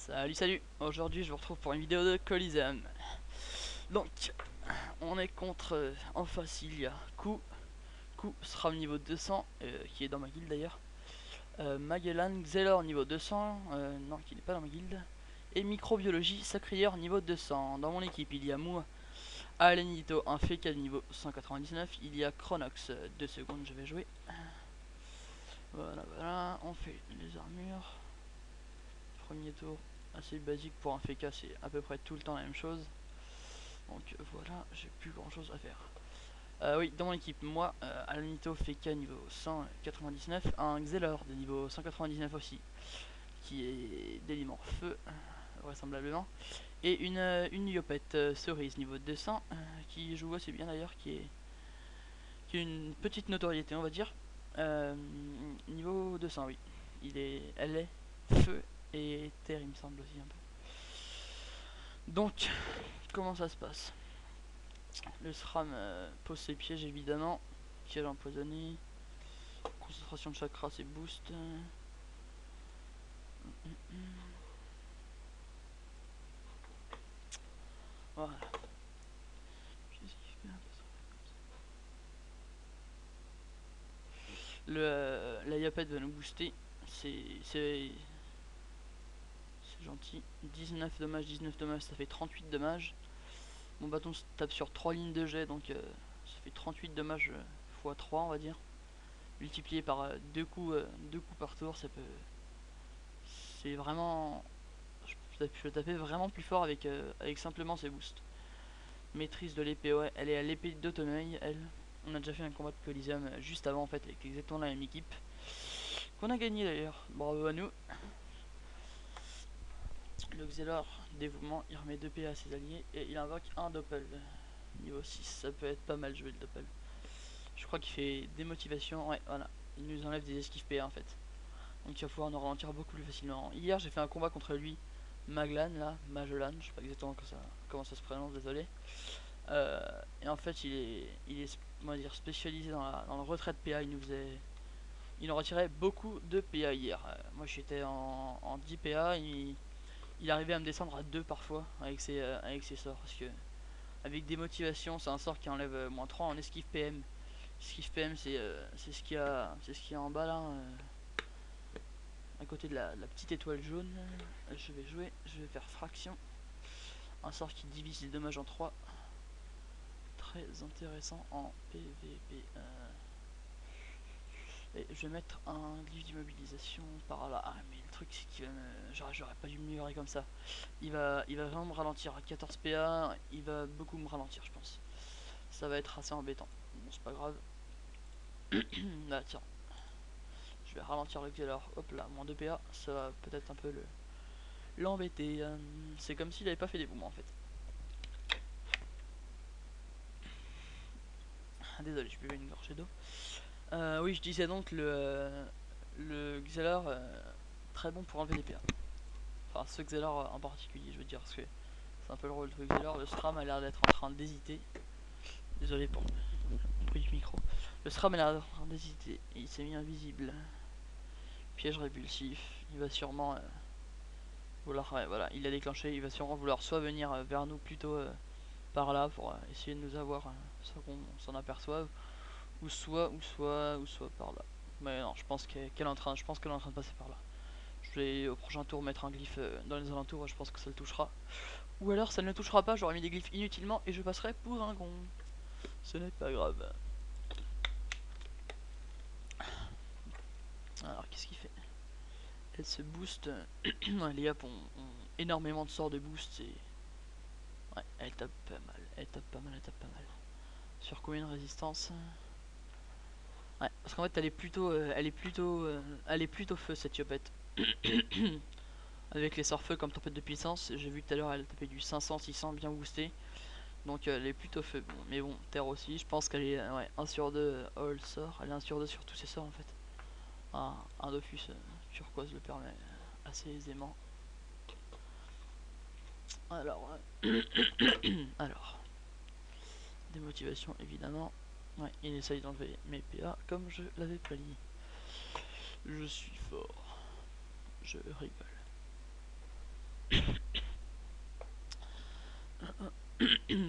Salut, aujourd'hui je vous retrouve pour une vidéo de Coliseum. Donc, on est contre, en face il y a Ku sera au niveau 200, qui est dans ma guilde d'ailleurs. Magellan, Xelor niveau 200, non qui n'est pas dans ma guilde. Et Microbiologie, Sacrieur niveau 200. Dans mon équipe il y a Mou, Alenito, un Feka niveau 199. Il y a Chronox, 2 secondes je vais jouer. Voilà, on fait les armures. Premier tour assez basique pour un FK, c'est à peu près tout le temps la même chose. Donc voilà, j'ai plus grand chose à faire. Oui, dans mon équipe, moi, Alanito FK niveau 199, un Xelor de niveau 199 aussi, qui est d'élément feu, vraisemblablement, et une Yopette cerise niveau 200, qui joue assez bien d'ailleurs, qui a une petite notoriété, on va dire. Niveau 200, oui. Elle est feu et terre, il me semble aussi un peu. Donc, comment ça se passe? Le SRAM pose ses pièges évidemment. Qui est empoisonné. Concentration de chakra, c'est boost. Voilà. La Yapette va nous booster. C'est gentil. 19 dommages, ça fait 38 dommages. Mon bâton se tape sur 3 lignes de jet, donc ça fait 38 dommages x 3 on va dire. Multiplié par 2 coups par tour, ça peut... C'est vraiment... Je peux taper vraiment plus fort avec simplement ses boosts. Maîtrise de l'épée, ouais, elle est à l'épée d'Automeuil, elle. On a déjà fait un combat de Coliseum juste avant en fait avec exactement la même équipe. Qu'on a gagné d'ailleurs, bravo à nous. Le Xelor, dévouement, il remet 2 PA à ses alliés et il invoque un Doppel. Niveau 6, ça peut être pas mal jouer le Doppel. Je crois qu'il fait démotivation, ouais voilà. Il nous enlève des esquives PA en fait. Donc il va pouvoir nous ralentir beaucoup plus facilement. Hier j'ai fait un combat contre lui, Maglan là, Magellan, je sais pas exactement comment ça se prononce, désolé. Et en fait il est on va dire, spécialisé dans le retrait de PA, il nous retirait beaucoup de PA hier. Moi j'étais en 10 PA, il arrivait à me descendre à 2 parfois avec ses sorts. Parce que avec des motivations, c'est un sort qui enlève moins 3 en esquive PM. Esquive PM c'est ce qu'il y a en bas là. À côté de la petite étoile jaune, je vais faire fraction. Un sort qui divise les dommages en 3. Très intéressant en PVP. Et je vais mettre un glyphe d'immobilisation par là. Ah mais le truc c'est qu'il va me... J'aurais pas dû m'améliorer comme ça. Il va vraiment me ralentir à 14 PA. Il va beaucoup me ralentir je pense. Ça va être assez embêtant. Bon c'est pas grave. Là tiens. Je vais ralentir le Xelor. Hop là, moins 2 PA. Ça va peut-être un peu l'embêter. C'est comme s'il avait pas fait des mouvements en fait. Désolé, je buvais une gorgée d'eau. Oui, je disais donc le Xelor très bon pour enlever des PA. Enfin, ce Xelor en particulier, je veux dire, parce que c'est un peu le rôle de Xelor. Le SRAM a l'air d'être en train d'hésiter. Désolé pour le bruit du micro. Le SRAM a l'air d'être en train d'hésiter. Il s'est mis invisible. Piège répulsif. Il va sûrement vouloir. Ouais, voilà, il a déclenché. Il va sûrement vouloir soit venir vers nous plutôt par là pour essayer de nous avoir sans qu'on s'en aperçoive. Ou soit par là. Mais non, je pense qu'elle est en train de passer par là. Je vais au prochain tour mettre un glyphe dans les alentours et je pense que ça le touchera. Ou alors ça ne le touchera pas, j'aurais mis des glyphes inutilement et je passerai pour un con. Ce n'est pas grave. Alors qu'est-ce qu'il fait? Elle se booste. Les gars ont énormément de sorts de boost et... Ouais, elle tape pas mal, elle tape pas mal. Sur combien de résistance? Ouais, parce qu'en fait elle est plutôt feu cette Yopette. Avec les sorts feu comme tempête de puissance, j'ai vu tout à l'heure elle tapait du 500-600 bien boosté. Donc elle est plutôt feu. Bon, mais bon, terre aussi, je pense qu'elle est 1 sur 2 all sort. Elle est 1 sur 2 sur tous ses sorts en fait. Un Dofus turquoise le permet assez aisément. Alors, alors, démotivation évidemment. Ouais, il essaye d'enlever mes PA comme je l'avais prédit. Je suis fort. Je rigole.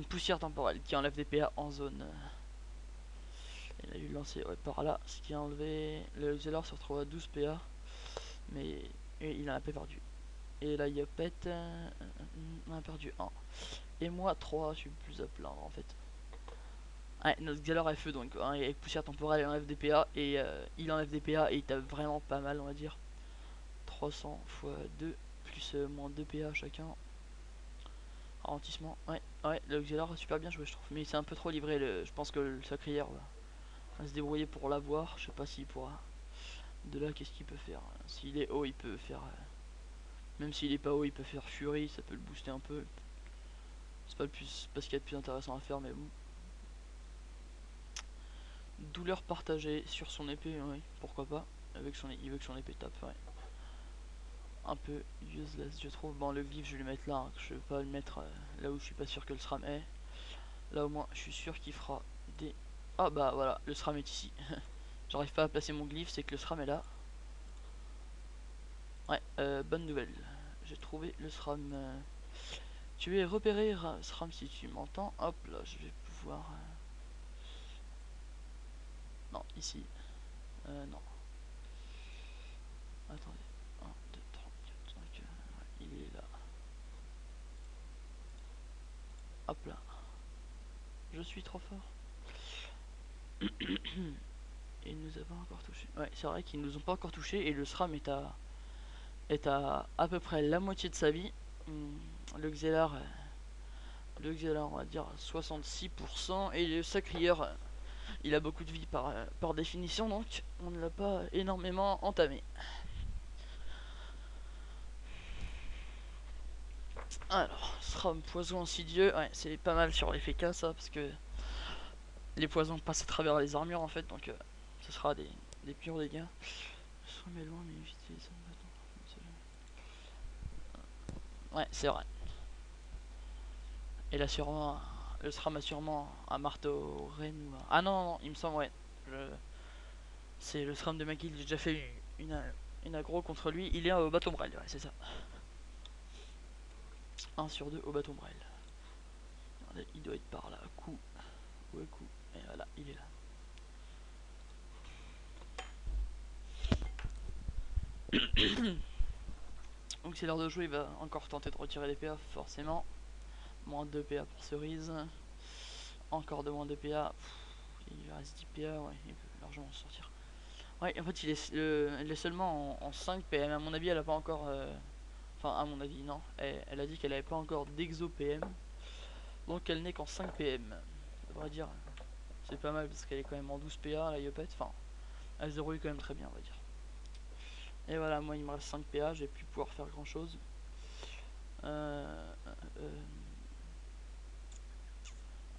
poussière temporelle qui enlève des PA en zone. Il a eu lancé ouais, par là, ce qui a enlevé. Le Xelor se retrouve à 12 PA, mais il en a pas perdu. Et la Yopet on a perdu 1. Et moi 3, je suis plus à plaindre en fait. Ouais, notre Xelor est feu donc, hein, avec poussière temporelle, il enlève des PA et il enlève des PA et il tape vraiment pas mal, on va dire. 300 x 2 plus moins 2 PA chacun. Ralentissement, ouais, le Xelor a super bien joué, je trouve. Mais c'est un peu trop livré, je pense que le Sacrière va se débrouiller pour l'avoir. Je sais pas s'il pourra. De là, qu'est-ce qu'il peut faire? S'il est haut, il peut faire. Même s'il est pas haut, il peut faire Fury, ça peut le booster un peu. C'est pas le plus, pas ce qu'il y a de plus intéressant à faire, mais bon. Douleur partagée sur son épée, oui, pourquoi pas. Il veut que son épée tape, ouais. Un peu useless, je trouve. Bon, le glyphe, je vais le mettre là, hein, je vais pas le mettre là où je suis pas sûr que le SRAM est. Là, au moins, je suis sûr qu'il fera des. Ah, bah voilà, le SRAM est ici. J'arrive pas à placer mon glyphe, c'est que le SRAM est là. Ouais, bonne nouvelle. J'ai trouvé le SRAM. Tu es repéré, SRAM, si tu m'entends. Hop là, je vais pouvoir. Non, ici. Non. Attendez. 1, 2, 3, 4, 5. Ouais, il est là. Hop là. Je suis trop fort. Et nous avons encore touché. Ouais, c'est vrai qu'ils nous ont pas encore touché. Et le SRAM est à peu près la moitié de sa vie. Le Xelor, on va dire 66%. Et le Sacrieur, il a beaucoup de vie par définition. Donc on ne l'a pas énormément entamé. Alors, SRAM poison insidieux. Ouais, c'est pas mal sur l'effet K ça. Parce que les poisons passent à travers les armures en fait. Donc ce sera des purs dégâts. SRAM est loin mais évitez ça. Ouais, c'est vrai. Et là, sûrement, le SRAM a sûrement un marteau reine ou un... Ah non, non, il me semble, ouais. C'est le SRAM de ma guilde, j'ai déjà fait une aggro contre lui. Il est au bâton braille, ouais, c'est ça. 1 sur 2 au bâton braille. Il doit être par là. Coup. Ouais, coup. Et voilà, il est là. Donc c'est l'heure de jouer, il va encore tenter de retirer les PA, forcément. Moins 2 PA pour cerise. Encore de moins 2 PA. Il lui reste 10 PA, ouais, il peut largement s'en sortir. Ouais, en fait, il est seulement en 5 PM. À mon avis, elle a pas encore. Enfin, à mon avis, non. Elle a dit qu'elle avait pas encore d'exo PM. Donc, elle n'est qu'en 5 PM. Ça devrait dire. C'est pas mal parce qu'elle est quand même en 12 PA, la Yopet. Enfin, elle se déroule quand même très bien, on va dire. Et voilà, moi, il me reste 5 PA. Je vais plus pouvoir faire grand chose. 1, 2,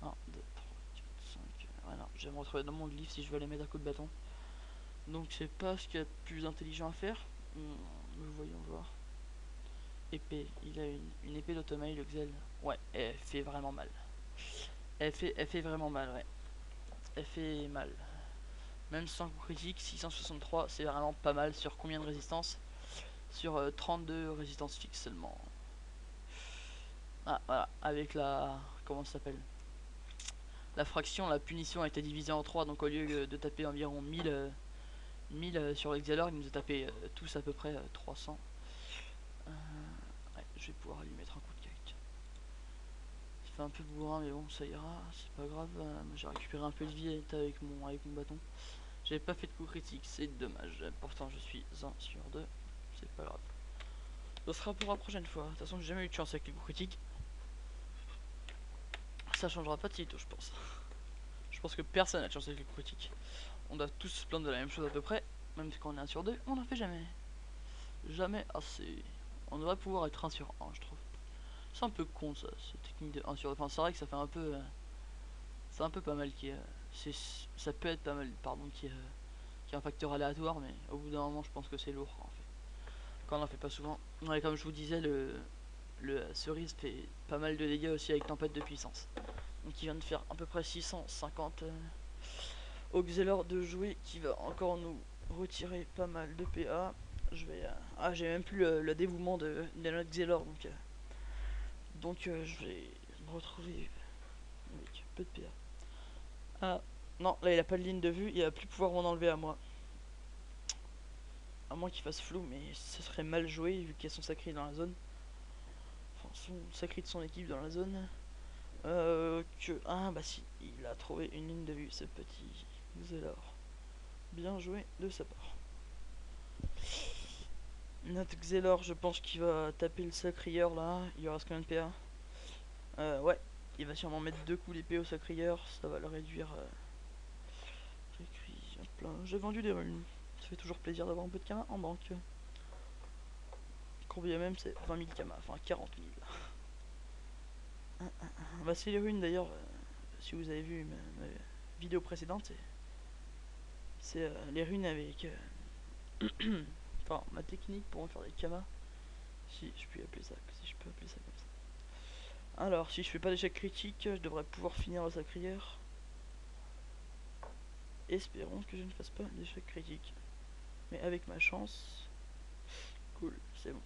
3, 4, 5. Voilà, je vais me retrouver dans mon livre si je veux aller mettre un coup de bâton. Donc, c'est pas ce qu'il y a de plus intelligent à faire. Voyons voir. Épée, il a une épée d'automail, le Xel. Ouais, elle fait vraiment mal. Elle fait vraiment mal, ouais. Elle fait mal. Même sans coup critique, 663, c'est vraiment pas mal. Sur combien de résistance? Sur 32 résistances fixes seulement. Ah, voilà, avec la... Comment ça s'appelle? La fraction, la punition a été divisée en 3, donc au lieu de taper environ 1000 sur le Xelor, il nous a tapé tous à peu près 300. Ouais, je vais pouvoir lui mettre un coup de cake. Il fait un peu bourrin, mais bon, ça ira, c'est pas grave. J'ai récupéré un peu de vie avec mon bâton. J'avais pas fait de coup critique, c'est dommage. Pourtant, je suis 1 sur 2, c'est pas grave. Ce sera pour la prochaine fois. De toute façon, j'ai jamais eu de chance avec les coups critiques. Ça changera pas de sitôt, je pense. Je pense que personne n'a de chance avec les coups critiques. On doit tous se plaindre de la même chose à peu près. Même quand on est 1 sur 2, on n'en fait jamais. Jamais assez. On devrait pouvoir être 1 sur 1, je trouve. C'est un peu con ça, cette technique de 1 sur 2. Enfin, c'est vrai que ça fait un peu. C'est un peu pas mal qui ça peut être pas mal, pardon, qui est un facteur aléatoire, mais au bout d'un moment, je pense que c'est lourd en fait. Quand on en fait pas souvent. Ouais, comme je vous disais, le cerise fait pas mal de dégâts aussi avec tempête de puissance. Donc il vient de faire à peu près 650 au Xelor de jouer, qui va encore nous retirer pas mal de PA. Je vais. Ah, j'ai même plus le dévouement de notre Xelor, donc je vais me retrouver avec peu de PA. Ah non, là il a pas de ligne de vue, il va plus pouvoir m'en enlever à moi. À moins qu'il fasse flou, mais ce serait mal joué vu qu'il y a son sacré dans la zone. Enfin, son sacré de son équipe dans la zone. Ah bah si, il a trouvé une ligne de vue, ce petit Xelor. Bien joué de sa part. Notre Xelor, je pense qu'il va taper le sacrieur là. Il lui reste combien de PA? Ouais, il va sûrement mettre 2 coups d'épée au sacrieur, ça va le réduire. J'ai vendu des runes. Ça fait toujours plaisir d'avoir un peu de kama en banque. Quand bien même c'est 20 000 kama, enfin 40 000. Bah c'est les runes d'ailleurs, si vous avez vu ma vidéo précédente, c'est les runes avec enfin ma technique pour en faire des kamas, si je peux appeler ça, comme ça. Alors si je fais pas d'échec critique, je devrais pouvoir finir le sacrière. Espérons que je ne fasse pas d'échec critique, mais avec ma chance, cool, c'est bon.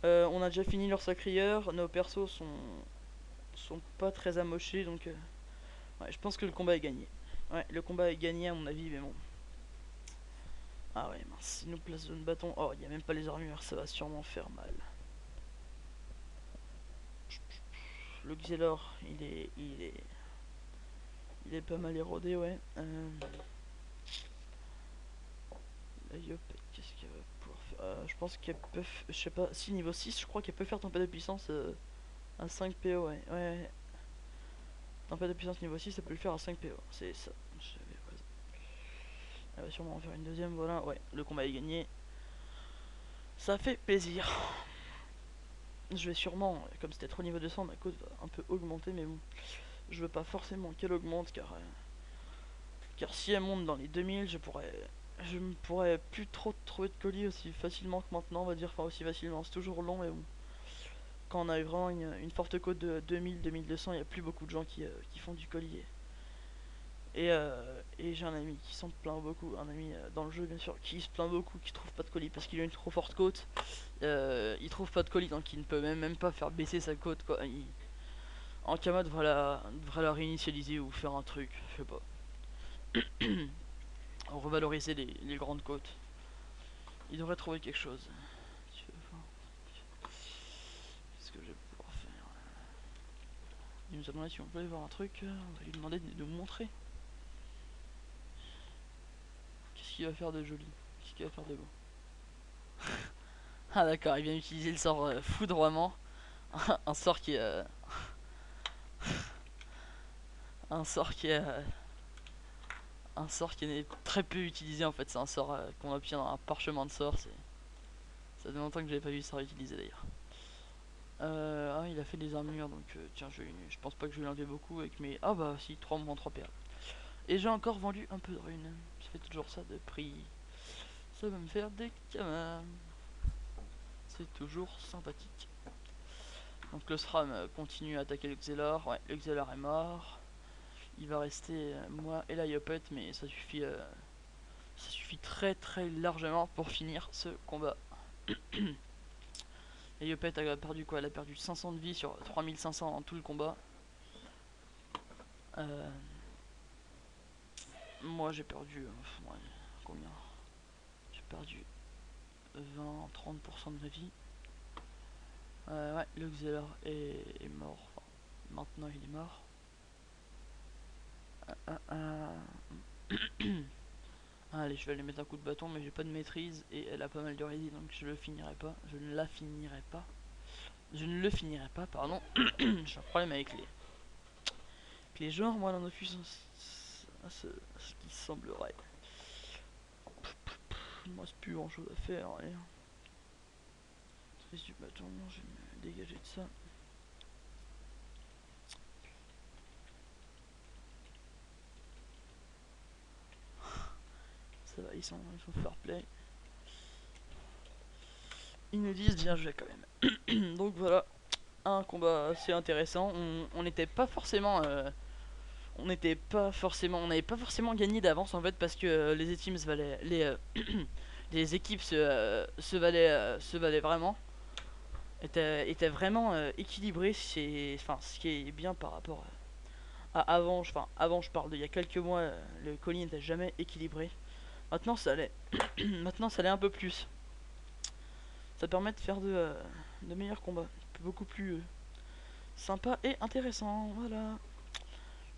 On a déjà fini leur sacrieur, nos persos sont pas très amochés, donc ouais, je pense que le combat est gagné. Ouais, le combat est gagné à mon avis, mais bon. Ah ouais, mince, il nous place zone bâton. Oh, il n'y a même pas les armures, ça va sûrement faire mal. Le Xelor, il est pas mal érodé, ouais. La Yopet, qu'est-ce qu'elle va pouvoir faire? Je pense qu'elle peut, je sais pas, si niveau 6, je crois qu'elle peut faire tempête de puissance à 5 PO, ouais. Ouais. Tempête de puissance niveau 6, ça peut le faire à 5 PO, c'est ça. Elle va sûrement en faire une deuxième, voilà, ouais, le combat est gagné. Ça fait plaisir. Je vais sûrement, comme c'était trop niveau 200, ma cote va un peu augmenter, mais bon, je veux pas forcément qu'elle augmente, car si elle monte dans les 2000, je ne pourrais plus trop trouver de colis aussi facilement que maintenant, on va dire, enfin aussi facilement, c'est toujours long, mais bon. Quand on a vraiment une forte cote de 2000-2200, il n'y a plus beaucoup de gens qui font du colis. Et j'ai un ami qui s'en plaint beaucoup, un ami dans le jeu bien sûr, qui se plaint beaucoup, qui trouve pas de colis parce qu'il a une trop forte côte. Il trouve pas de colis donc il ne peut même pas faire baisser sa côte quoi. En Kama devrait la réinitialiser ou faire un truc, je sais pas. Revaloriser les grandes côtes. Il devrait trouver quelque chose. Qu'est-ce que je vais pouvoir faire? Il nous a demandé si on pouvait voir un truc, on va lui demander de nous montrer. Qu'est-ce qu'il va faire de joli? Qu'est-ce qu'il va faire de beau? Ah d'accord, il vient d'utiliser le sort foudroiement. Un sort qui est... un sort qui est... un sort qui est très peu utilisé en fait. C'est un sort qu'on obtient dans un parchemin de sort. Ça fait longtemps que j'avais pas vu ça utilisé d'ailleurs. Ah, il a fait des armures donc tiens, je pense pas que je vais l'enlever beaucoup avec mes... Ah bah si, 3 moins 3 PA. Et j'ai encore vendu un peu de runes. Ça fait toujours ça de prix. Ça va me faire des kamas. C'est toujours sympathique. Donc le SRAM continue à attaquer le Xelor. Ouais, le Xelor est mort. Il va rester moi et la Yopet, mais ça suffit très très largement pour finir ce combat. La Yopet a perdu quoi? Elle a perdu 500 de vie sur 3500 dans tout le combat. Moi j'ai perdu... ouais, combien? J'ai perdu 20-30% de ma vie. Ouais, le Xelor est mort. Enfin, maintenant il est mort. Allez, je vais aller mettre un coup de bâton, mais j'ai pas de maîtrise et elle a pas mal de ready, donc je le finirai pas. Je ne la finirai pas. Je ne le finirai pas, pardon. J'ai un problème avec les genres, moi, dans nos puissances. À ce qui semblerait. Il me reste plus grand chose à faire. Allez. Maîtrise du bâton, je vais me dégager de ça. Ça va, ils sont fair play. Ils nous disent bien joué quand même. Donc voilà, un combat assez intéressant. On n'était pas forcément... on n'avait pas forcément gagné d'avance en fait parce que les teams valaient... les équipes se valaient vraiment. Étaient vraiment équilibrées. Enfin, ce qui est bien par rapport Avant, je parle d'il y a quelques mois, le colis n'était jamais équilibré. Maintenant, ça l'est. Maintenant, ça l'est un peu plus. Ça permet de faire de meilleurs combats. Beaucoup plus sympa et intéressant. Voilà.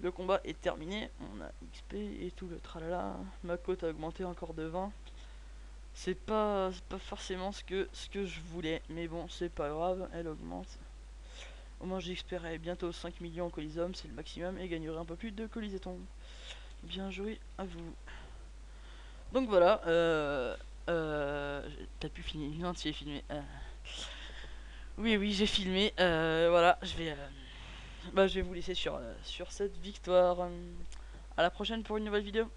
Le combat est terminé. On a XP et tout le tralala. Ma cote a augmenté encore de 20. C'est pas forcément ce que je voulais. Mais bon, c'est pas grave. Elle augmente. Au moins, j'espérais bientôt 5 millions en Colisum. C'est le maximum. Et gagnerai un peu plus de Coliseton. Bien joué à vous. Donc voilà. T'as pu finir? Non, tu es filmé. Oui, oui, j'ai filmé. Voilà, je vais vous laisser sur cette victoire. À la prochaine pour une nouvelle vidéo.